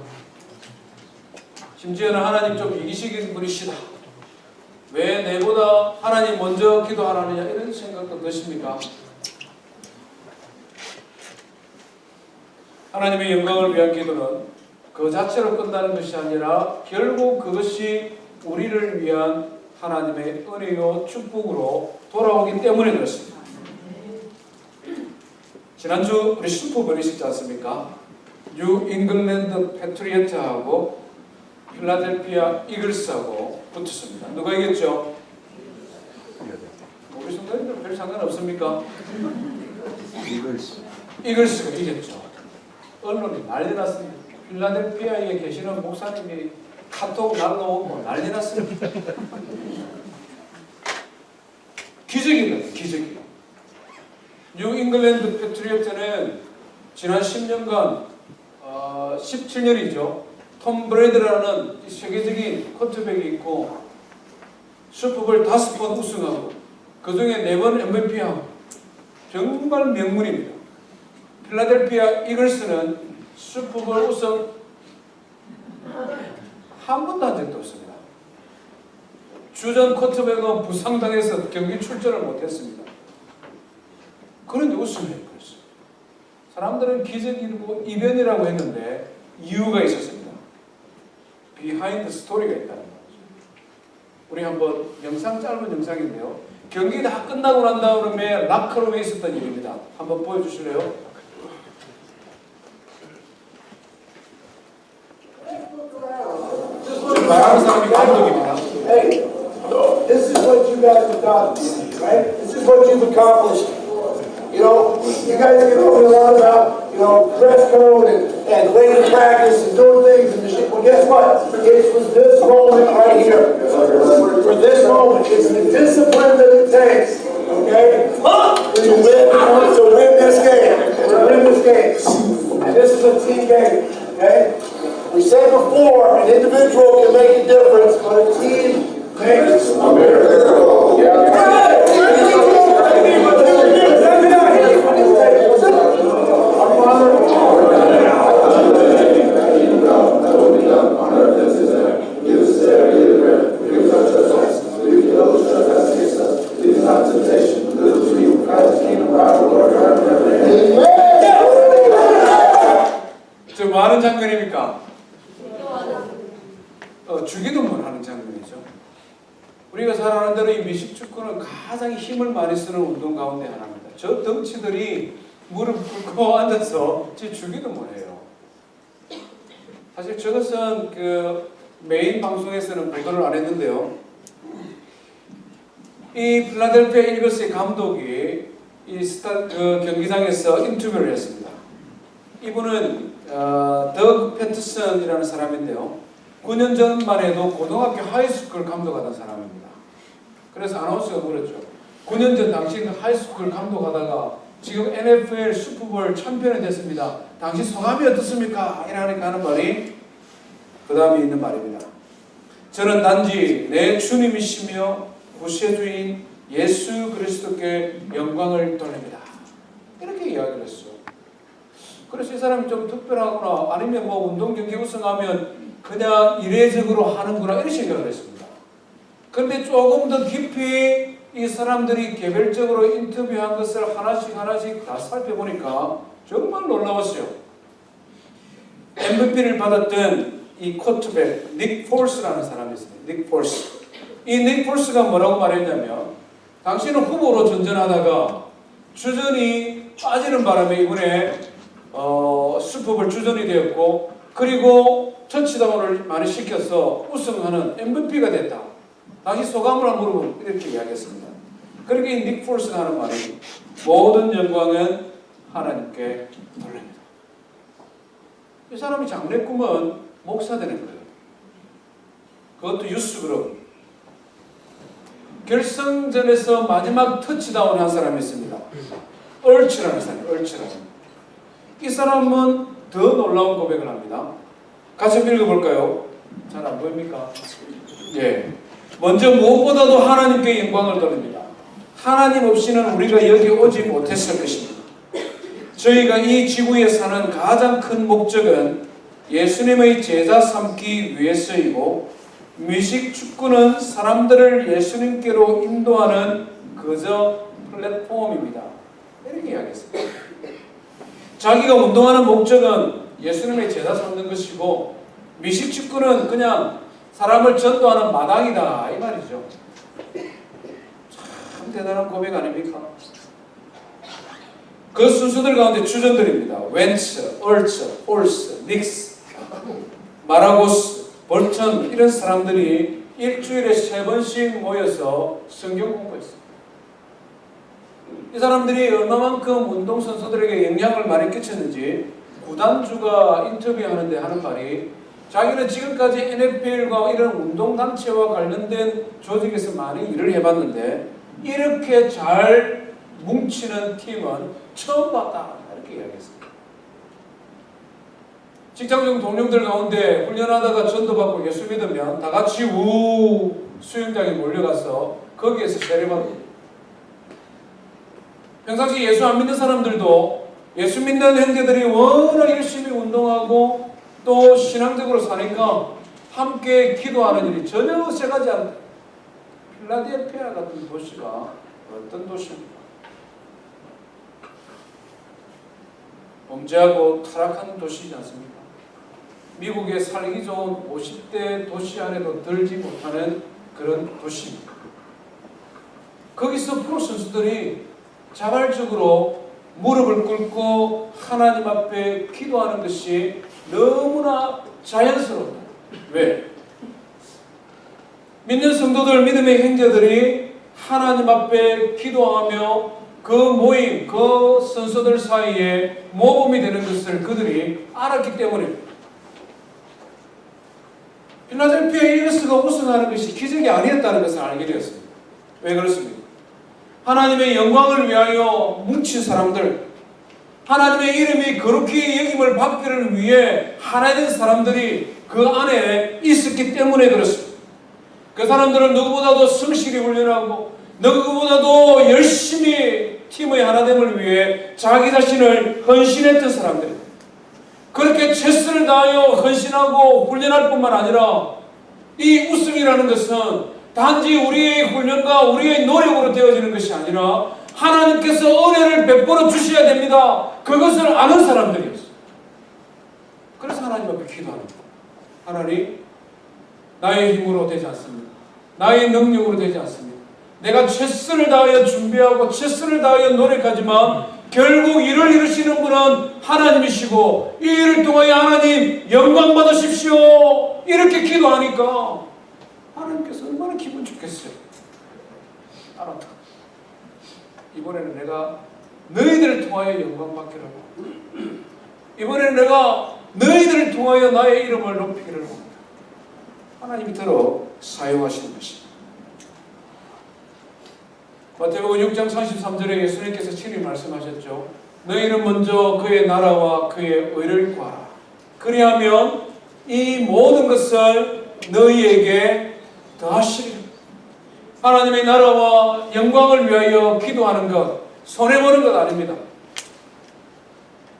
심지어는 하나님 좀 이기시는 분이시다. 왜 내보다 하나님 먼저 기도하라느냐 이런 생각도 드십니까? 하나님의 영광을 위한 기도는 그 자체로 끝나는 것이 아니라 결국 그것이 우리를 위한 하나님의 은혜요 축복으로 돌아오기 때문에 그렇습니다. 지난주 우리 슈퍼볼 있었지 않습니까? 뉴 잉글랜드 패트리어트하고 필라델피아 이글스하고 붙었습니다. 누가 이겼죠? 우리 성도님들 별 상관없습니까? 이글스가 이겼죠. 언론이 난리 났습니다. 필라델피아에 계시는 목사님이 카톡 날라오고 난리 났습니다. 기적이거든요. 기적이. 뉴 잉글랜드 패트리어트는 지난 10년간 17년이죠. 톰 브레드라는 세계적인 쿼터백이 있고 슈퍼볼 5번 우승하고 그 중에 4번 MVP하고 정말 명문입니다. 필라델피아 이글스는 슈퍼볼 우승 한 번도 한 적도 없습니다. 주전 쿼터백은 부상당해서 경기 출전을 못했습니다. 그런데 우승을 해버렸어요. 사람들은 기적이고 이변이라고 했는데 이유가 있었습니다. 비하인드 스토리가 있다는 거죠. 우리 한번 짧은 영상인데요. 경기 다 끝나고 난 다음에 라커룸에 있었던 일입니다. 한번 보여주실래요? 말하는 사람이 감독입니다. Hey, this is what you guys have done, right? This is what you've accomplished. You know, you guys get over a lot about, dress code and late practice and doing things and shit. Well, guess what? It was this moment right here. For this moment, it's the discipline that it takes, okay, to win this game. To win this game. And this is a team game, okay? We said before, an individual can make a difference, but a team makes a miracle. 저 뭐 하는 장면입니까? 주기도문 하는 장면이죠. 우리가 잘 아는 대로 이 미식축구는 가장 힘을 많이 쓰는 운동 가운데 하나입니다. 저 덩치들이 무릎 꿇고 앉아서 주기도문해요. 사실 저것은 그 메인 방송에서는 보도를 안 했는데요. 이 필라델피아 이글스의 감독이 이 경기장에서 인터뷰를 했습니다. 이분은 더그 패터슨이라는 사람인데요. 9년 전만 해도 고등학교 하이스쿨 감독하던 사람입니다. 그래서 아나운서가 물었죠. 9년 전 당신 하이스쿨 감독하다가 지금 NFL 슈퍼볼 챔피언이 됐습니다. 당신 소감이 어떻습니까? 이러니까 하는 말이 그 다음에 있는 말입니다. 저는 단지 내 주님이시며 구세주인 예수 그리스도께 영광을 돌립니다. 이렇게 이야기를 했어요. 그래서 이 사람이 좀 특별하구나, 아니면 뭐 운동 경기 우승하면 그냥 이례적으로 하는구나, 이런 생각을 했습니다. 그런데 조금 더 깊이 이 사람들이 개별적으로 인터뷰한 것을 하나씩 다 살펴보니까 정말 놀라웠어요. MVP를 받았던 이 쿼터백 닉 폴스라는 사람이 있습니다. 닉 폴스. 이 닉 폴스가 뭐라고 말했냐면, 당신은 후보로 전전하다가 주전이 빠지는 바람에 이번에 슈퍼볼 주전이 되었고, 그리고 터치다운을 많이 시켜서 우승하는 MVP가 됐다. 당시 소감을 한번 물어보면 이렇게 이야기했습니다. 그렇게 닉 폴스가 하는 말이 모든 영광은 하나님께 돌립니다. 이 사람이 장래 꿈은 목사 되는 거예요. 그것도 유스그룹. 결승전에서 마지막 터치다운 한 사람이 있습니다. 얼츠라는 사람, 얼츠라는. 이 사람은 더 놀라운 고백을 합니다. 같이 읽어볼까요? 잘 안 보입니까? 예. 먼저 무엇보다도 하나님께 영광을 돌립니다. 하나님 없이는 우리가 여기 오지 못했을 것입니다. 저희가 이 지구에 사는 가장 큰 목적은 예수님의 제자 삼기 위해서이고, 미식 축구는 사람들을 예수님께로 인도하는 그저 플랫폼입니다. 이렇게 이야기했습니다. 자기가 운동하는 목적은 예수님의 제자 삼는 것이고, 미식 축구는 그냥 사람을 전도하는 마당이다, 이 말이죠. 참 대단한 고백 아닙니까? 그 순수들 가운데 주전들입니다. 웬츠, 얼츠, 홀스, 닉스, 마라고스, 볼천 이런 사람들이 일주일에 3번씩 모여서 성경 공부했어요. 이 사람들이 얼마만큼 운동선수들에게 영향을 많이 끼쳤는지 구단주가 인터뷰하는데 하는 말이 자기는 지금까지 NFL과 이런 운동단체와 관련된 조직에서 많이 일을 해봤는데 이렇게 잘 뭉치는 팀은 처음 봤다 이렇게 이야기했습니다. 직장중 동료들 가운데 훈련하다가 전도받고 예수 믿으면 다 같이 수영장에 몰려가서 거기에서 세례받습니다. 평상시 예수 안 믿는 사람들도 예수 믿는 형제들이 워낙 열심히 운동하고 또 신앙적으로 사니까 함께 기도하는 일이 전혀 어색하지 않다. 필라델피아 같은 도시가 어떤 도시입니까? 범죄하고 타락한 도시지 않습니까? 미국에 살기 좋은 50대 도시 안에도 들지 못하는 그런 도시입니다. 거기서 프로 선수들이 자발적으로 무릎을 꿇고 하나님 앞에 기도하는 것이 너무나 자연스럽다. 왜? 믿는 성도들, 믿음의 형제들이 하나님 앞에 기도하며 그 모임, 그 선수들 사이에 모범이 되는 것을 그들이 알았기 때문입니다. 필라델피아 이글스가 우승하는 것이 기적이 아니었다는 것을 알게 되었습니다. 왜 그렇습니까? 하나님의 영광을 위하여 뭉친 사람들, 하나님의 이름이 거룩히 여김을 받기를 위해 하나 된 사람들이 그 안에 있었기 때문에 그렇습니다. 그 사람들은 누구보다도 성실히 훈련하고 누구보다도 열심히 팀의 하나됨을 위해 자기 자신을 헌신했던 사람들입니다. 그렇게 최선을 다하여 헌신하고 훈련할 뿐만 아니라 이 우승이라는 것은 단지 우리의 훈련과 우리의 노력으로 되어지는 것이 아니라 하나님께서 은혜를 베풀어 주셔야 됩니다. 그것을 아는 사람들이었어요. 그래서 하나님 앞에 기도합니다. 하나님, 나의 힘으로 되지 않습니다. 나의 능력으로 되지 않습니다. 내가 최선을 다하여 준비하고 최선을 다하여 노력하지만 결국 일을 이루시는 분은 하나님이시고 이 일을 통하여 하나님 영광 받으십시오. 이렇게 기도하니까 하나님께서 얼마나 기분 좋겠어요. 알았다. 이번에는 내가 너희들을 통하여 영광 받기를 원한다. 이번에는 내가 너희들을 통하여 나의 이름을 높이기를 원한다. 하나님이 들어 사용하시는 것입니다. 마태복음 6장 33절에 예수님께서 친히 말씀하셨죠. 너희는 먼저 그의 나라와 그의 의를 구하라. 그리하면 이 모든 것을 너희에게 더하시리라. 하나님의 나라와 영광을 위하여 기도하는 것, 손해보는 것 아닙니다.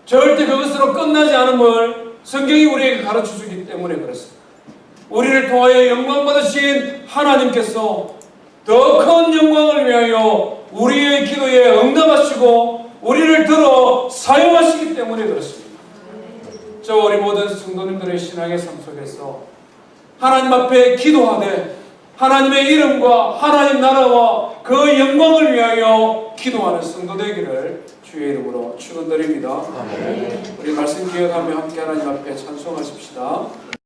절대 그것으로 끝나지 않음을 성경이 우리에게 가르쳐주기 때문에 그렇습니다. 우리를 통하여 영광 받으신 하나님께서 더 큰 영광을 위하여 우리의 기도에 응답하시고 우리를 들어 사용하시기 때문에 그렇습니다. 저 우리 모든 성도님들의 신앙의 삶 속에서 하나님 앞에 기도하되 하나님의 이름과 하나님 나라와 그 영광을 위하여 기도하는 성도 되기를 주의 이름으로 축원드립니다. 우리 말씀 기억하며 함께 하나님 앞에 찬송하십시다.